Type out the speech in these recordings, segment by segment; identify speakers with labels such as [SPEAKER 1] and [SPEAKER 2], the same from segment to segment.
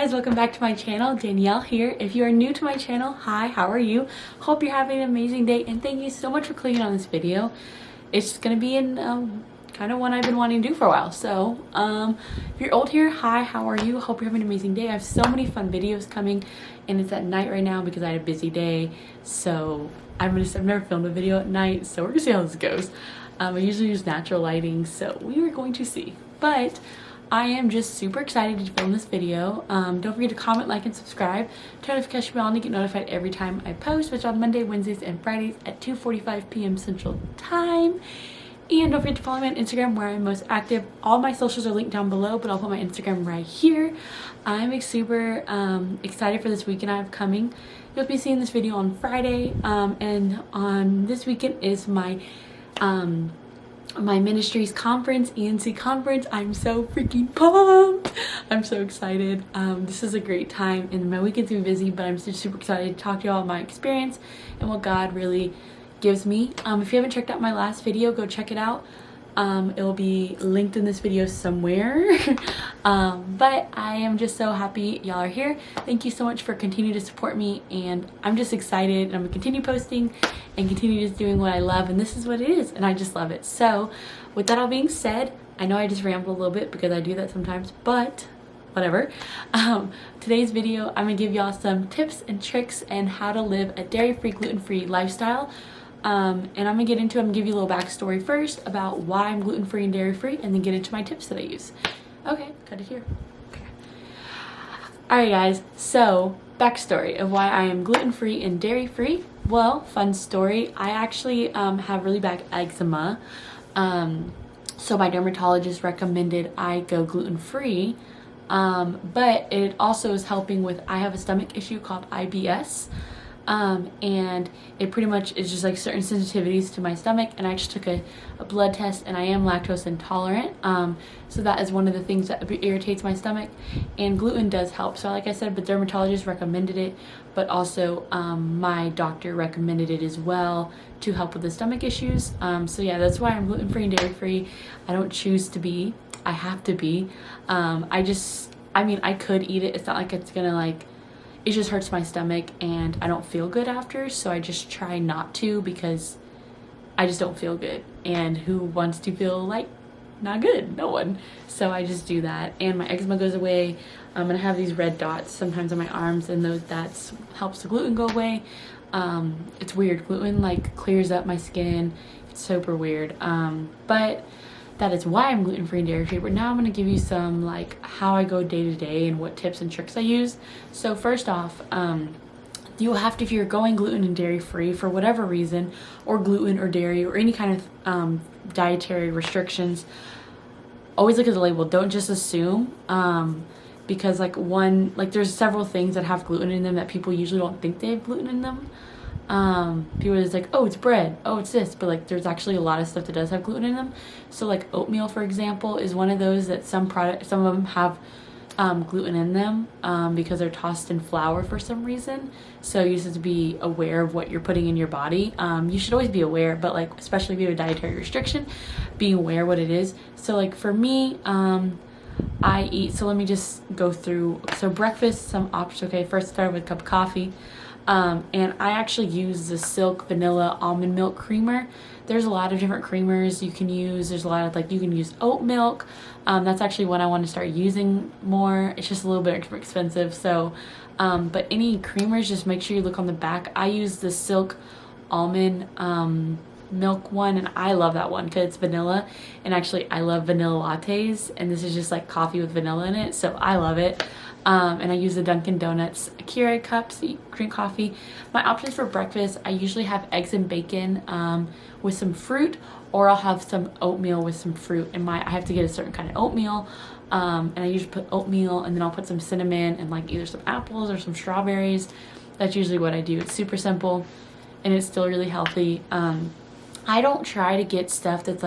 [SPEAKER 1] guys, welcome back to my channel. Danielle here. If you are new to my channel, hi, how are you? Hope you're having an amazing day, and thank you so much for clicking on this video. It's gonna be in kind of one I've been wanting to do for a while. So if you're old here, hi, how are you? Hope you're having an amazing day. I have so many fun videos coming, and it's at night right now because I had a busy day. So I've never filmed a video at night, so we're gonna see how this goes. I usually use natural lighting, so we are going to see. But I am just super excited to film this video. Don't forget to comment, like, and subscribe. Turn notification bell on to get notified every time I post, which on Monday, Wednesdays, and Fridays at 2:45 p.m. Central Time. And don't forget to follow me on Instagram where I'm most active. All my socials are linked down below, but I'll put my Instagram right here. I'm super excited for this weekend I have coming. You'll be seeing this video on Friday, and on this weekend is my ministry's conference, ENC conference. I'm so freaking pumped. I'm so excited. This is a great time, and my weekend's been busy, but I'm just super excited to talk to you all about my experience and what God really gives me. If you haven't checked out my last video, go check it out. It will be linked in this video somewhere. But I am just so happy y'all are here. Thank you so much for continuing to support me, and I'm just excited. I'm gonna continue posting and continue just doing what I love, and this is what it is, and I just love it. So with that all being said, I know I just rambled a little bit because I do that sometimes, but whatever. Today's video, I'm gonna give y'all some tips and tricks and how to live a dairy-free, gluten-free lifestyle. And I'm gonna give you a little backstory first about why I'm gluten-free and dairy-free, and then get into my tips that I use. Okay, cut it here. Okay. Alright guys, so backstory of why I am gluten-free and dairy-free. Well, fun story, I actually have really bad eczema. So my dermatologist recommended I go gluten-free, but it also is helping with, I have a stomach issue called IBS. And it pretty much is just like certain sensitivities to my stomach, and I just took a blood test, and I am lactose intolerant. So that is one of the things that irritates my stomach, and gluten does help. So like I said, the dermatologist recommended it, but also my doctor recommended it as well to help with the stomach issues. So yeah, that's why I'm gluten-free and dairy-free. I don't choose to be, I have to be. I mean, I could eat it. It's not like it's gonna it just hurts my stomach and I don't feel good after, so I just try not to because I just don't feel good. And who wants to feel like not good? No one. So I just do that, and my eczema goes away. I'm gonna have these red dots sometimes on my arms, and that helps the gluten go away. It's weird. Gluten clears up my skin. It's super weird. But that is why I'm gluten-free and dairy-free. But now I'm going to give you some how I go day to day and what tips and tricks I use. So first off, you'll have to, if you're going gluten and dairy-free for whatever reason, or gluten or dairy or any kind of dietary restrictions, always look at the label. Don't just assume, because there's several things that have gluten in them that people usually don't think they have gluten in them. People are just like, oh, it's bread, oh, it's this, but there's actually a lot of stuff that does have gluten in them. So oatmeal, for example, is one of those that some of them have gluten in them because they're tossed in flour for some reason. So you just have to be aware of what you're putting in your body. You should always be aware, but especially if you have a dietary restriction, be aware what it is. So for me, I eat, so let me just go through. So breakfast, some options. Okay, first start with a cup of coffee. And I actually use the Silk Vanilla Almond Milk Creamer. There's a lot of different creamers you can use. There's a lot of you can use oat milk. That's actually one I want to start using more. It's just a little bit expensive. So, but any creamers, just make sure you look on the back. I use the Silk Almond Milk one, and I love that one because it's vanilla, and actually I love vanilla lattes, and this is just coffee with vanilla in it, so I love it. And I use the Dunkin' Donuts Keurig cups to drink coffee. My options for breakfast, I usually have eggs and bacon with some fruit, or I'll have some oatmeal with some fruit. And I have to get a certain kind of oatmeal, and I usually put oatmeal, and then I'll put some cinnamon and either some apples or some strawberries. That's usually what I do. It's super simple, and it's still really healthy. I don't try to get stuff that's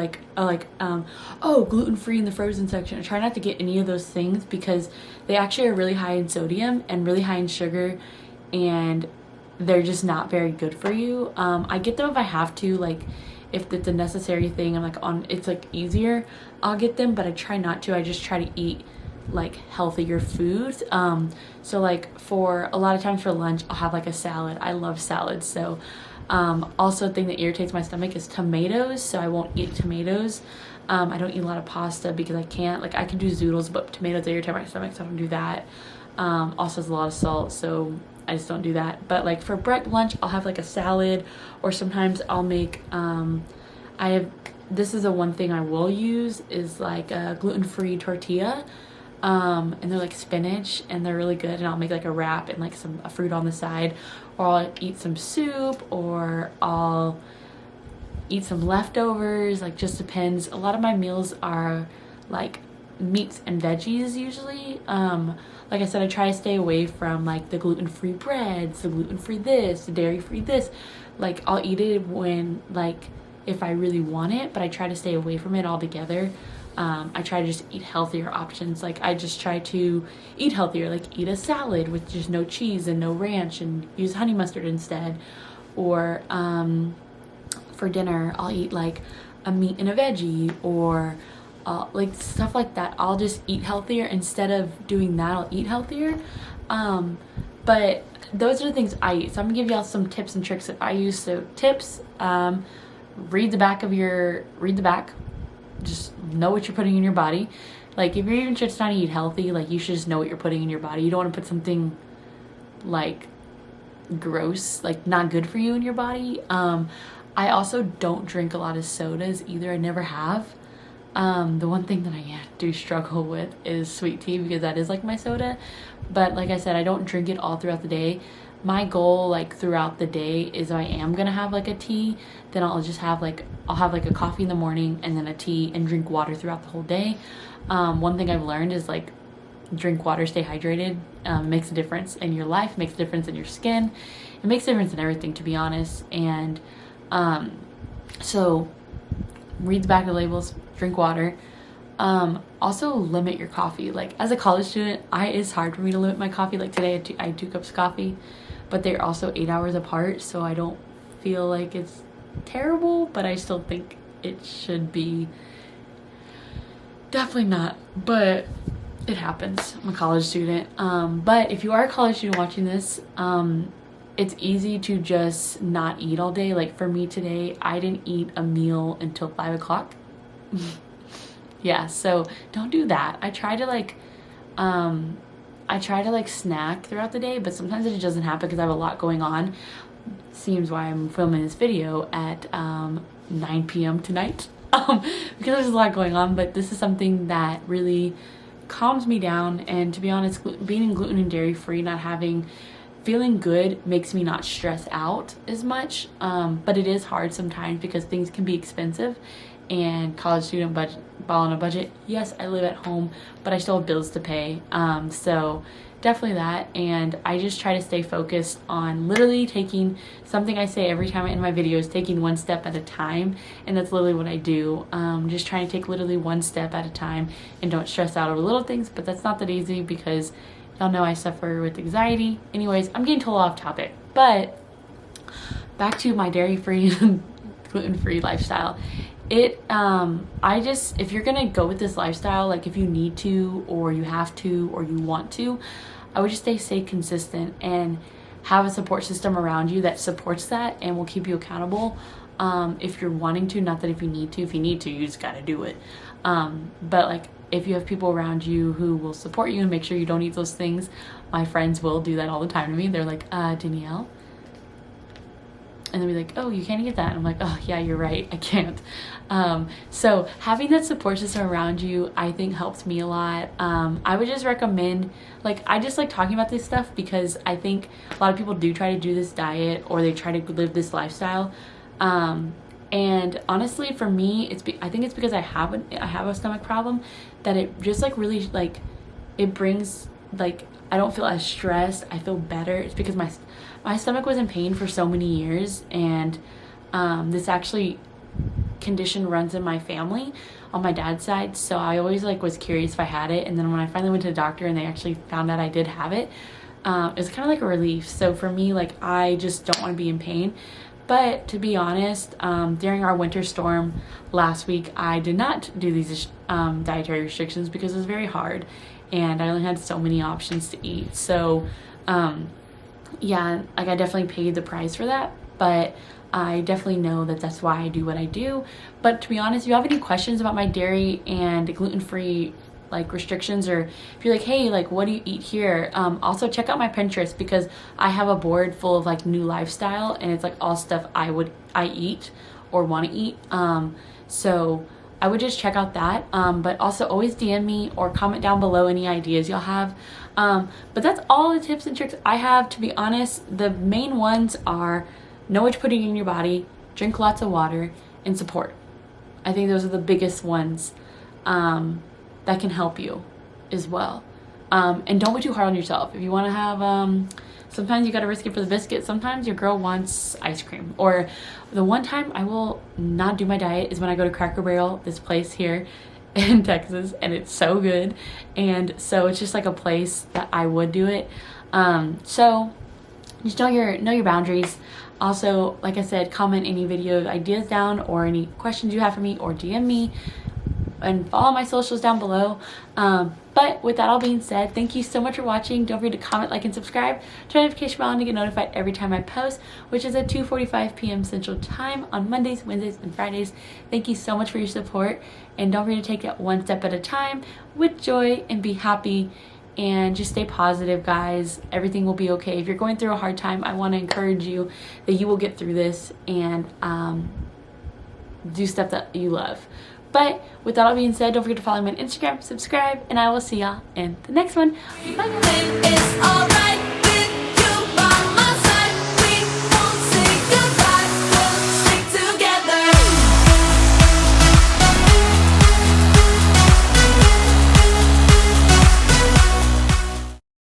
[SPEAKER 1] gluten-free in the frozen section. I try not to get any of those things because they actually are really high in sodium and really high in sugar, and they're just not very good for you. I get them if I have to, if it's a necessary thing, I'm it's easier, I'll get them, but I try not to. I just try to eat like healthier foods. So like for a lot of times for lunch, I'll have like a salad. I love salads. So also a thing that irritates my stomach is tomatoes. So I won't eat tomatoes. I don't eat a lot of pasta because I can't. Like I can do zoodles, but tomatoes irritate my stomach, so I don't do that. Also has a lot of salt, so I just don't do that. But like for lunch, I'll have like a salad, or sometimes I'll make this is the one thing I will use is like a gluten-free tortilla. And they're like spinach and they're really good, and I'll make like a wrap and like a fruit on the side, or I'll eat some soup, or I'll eat some leftovers, like just depends. A lot of my meals are like meats and veggies usually. Like I said, I try to stay away from like the gluten-free breads, the gluten-free this, the dairy-free this. Like I'll eat it when like if I really want it, but I try to stay away from it altogether. I try to just eat healthier options. Like I just try to eat healthier, like eat a salad with just no cheese and no ranch and use honey mustard instead. Or for dinner, I'll eat like a meat and a veggie, or like stuff like that. I'll just eat healthier. Instead of doing that, I'll eat healthier. But those are the things I eat. So I'm gonna give y'all some tips and tricks that I use. So tips, read the back. Just know what you're putting in your body. Like if you're even just trying to eat healthy, like you should just know what you're putting in your body. You don't want to put something like gross, like not good for you in your body. I also don't drink a lot of sodas either. I never have. The one thing that I do struggle with is sweet tea, because that is like my soda. But like I said, I don't drink it all throughout the day. My goal like throughout the day is if I am gonna have like a tea, then I'll have like a coffee in the morning and then a tea, and drink water throughout the whole day. One thing I've learned is like drink water, stay hydrated. Makes a difference in your life, makes a difference in your skin. It makes a difference in everything, to be honest. And so read the back of the labels, drink water. Also limit your coffee. Like as a college student, it's hard for me to limit my coffee. Like today I had 2 cups of coffee, but they're also 8 hours apart, so I don't feel like it's terrible, but I still think it should be. Definitely not, but it happens. I'm a college student. But if you are a college student watching this, it's easy to just not eat all day. Like for me today, I didn't eat a meal until 5 o'clock. Yeah, so don't do that. I try to snack throughout the day, but sometimes it doesn't happen because I have a lot going on. Seems why I'm filming this video at 9 p.m. tonight, because there's a lot going on. But this is something that really calms me down. And to be honest, being gluten and dairy free, feeling good makes me not stress out as much. But it is hard sometimes because things can be expensive, and college student ball on a budget. Yes, I live at home, but I still have bills to pay. So definitely that. And I just try to stay focused on literally taking something I say every time I end my videos, taking one step at a time. And that's literally what I do. Just trying to take literally one step at a time and don't stress out over little things. But that's not that easy because y'all know I suffer with anxiety. Anyways, I'm getting totally off topic, but back to my dairy-free, gluten-free lifestyle. If you're gonna go with this lifestyle, like if you need to, or you have to, or you want to, I would just stay consistent and have a support system around you that supports that and will keep you accountable. If you're wanting to, not that if you need to, you just gotta do it. But like if you have people around you who will support you and make sure you don't eat those things, my friends will do that all the time to me. They're like, Danielle. And they'll be like, oh, you can't eat that. And I'm like, oh, yeah, you're right. I can't. So having that support system around you, I think helps me a lot. I would just recommend, like, I just like talking about this stuff because I think a lot of people do try to do this diet or they try to live this lifestyle. And honestly, for me, I think it's because I have a stomach problem that it just like really like, it brings like, I don't feel as stressed. I feel better. It's because my stomach was in pain for so many years, and this actually condition runs in my family on my dad's side. So I always like was curious if I had it, and then when I finally went to the doctor and they actually found out I did have it, it was kind of like a relief. So for me, like I just don't want to be in pain. But to be honest, during our winter storm last week, I did not do these dietary restrictions because it was very hard. and I only had so many options to eat. So yeah, like I definitely paid the price for that, but I definitely know that that's why I do what I do. But to be honest, if you have any questions about my dairy and gluten-free like restrictions, or if you're like, hey, like what do you eat here, also check out my Pinterest, because I have a board full of like new lifestyle, and it's like all stuff I eat or want to eat. So I would just check out that, but also always DM me or comment down below any ideas you'll have. But that's all the tips and tricks I have. To be honest, the main ones are know what you're putting in your body, drink lots of water, and support. I think those are the biggest ones that can help you as well. And don't be too hard on yourself. If you want to have, sometimes you got to risk it for the biscuit. Sometimes your girl wants ice cream. Or the one time I will not do my diet is when I go to Cracker Barrel, this place here in Texas, and it's so good. And so it's just like a place that I would do it. So just know your boundaries. Also, like I said, comment any video ideas down or any questions you have for me, or DM me, and follow my socials down below. But with that all being said, thank you so much for watching. Don't forget to comment, like, and subscribe. Turn the notification bell on to get notified every time I post, which is at 2:45 p.m. Central Time on Mondays, Wednesdays, and Fridays. Thank you so much for your support, and don't forget to take it one step at a time with joy and be happy. And just stay positive, guys. Everything will be okay. If you're going through a hard time, I want to encourage you that you will get through this, and do stuff that you love. But with that all being said, don't forget to follow me on Instagram, subscribe, and I will see y'all in the next one. Bye.